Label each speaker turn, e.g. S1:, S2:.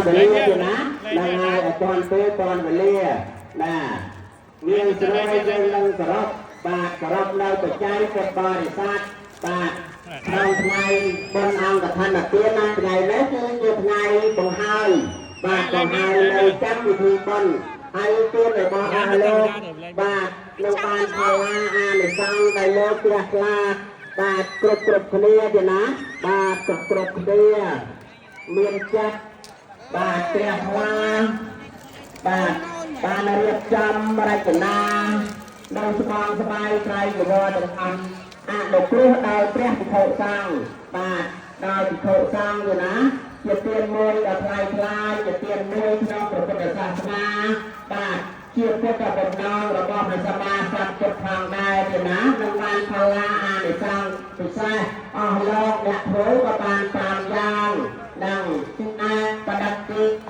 S1: វេលាอยู่นะដល់ហើយអត់ទាន់ពេលទាន់វេលាណាមានស្រីយើងនឹងសរុបបាទសរុបនៅបច្ច័យពុទ្ធបរិស័ទបាទក្នុងថ្ងៃបុណ្យអង្គកថានទានណាថ្ងៃនេះគឺជាថ្ងៃបង្ហើយបាទបង្ហើយនៅកម្មវិធីបុណ្យហើយទានរបស់អស់លោកបាទនឹងបានផលឡាអានិសង្ឃដែលលោកជ្រះថ្លាបាទគ្រប់គ្នាទេណាបាទគ្រប់គ្នាមានចិត្តបាទជ្រះថ្លាបាទបានរៀបចំរចនានៅស្បង់ស្បាយត្រៃកវរទាំងអង្គអនុគ្រោះដោយព្រះភិក្ខុសង្ឃបាទដោយភិក្ខុសង្ឃទេណាជាទានមួយដ៏ថ្លៃថ្លាជាទានមួយក្នុងព្រះពុទ្ធសាសនាបាទជាពុទ្ធបំណងរបស់ព្រះសម្មាសម្ពុទ្ធផងដែរទេណានឹងបានផលឡាអានិសង្ឃពិសេសអស់លោកអ្នកធ្វើក៏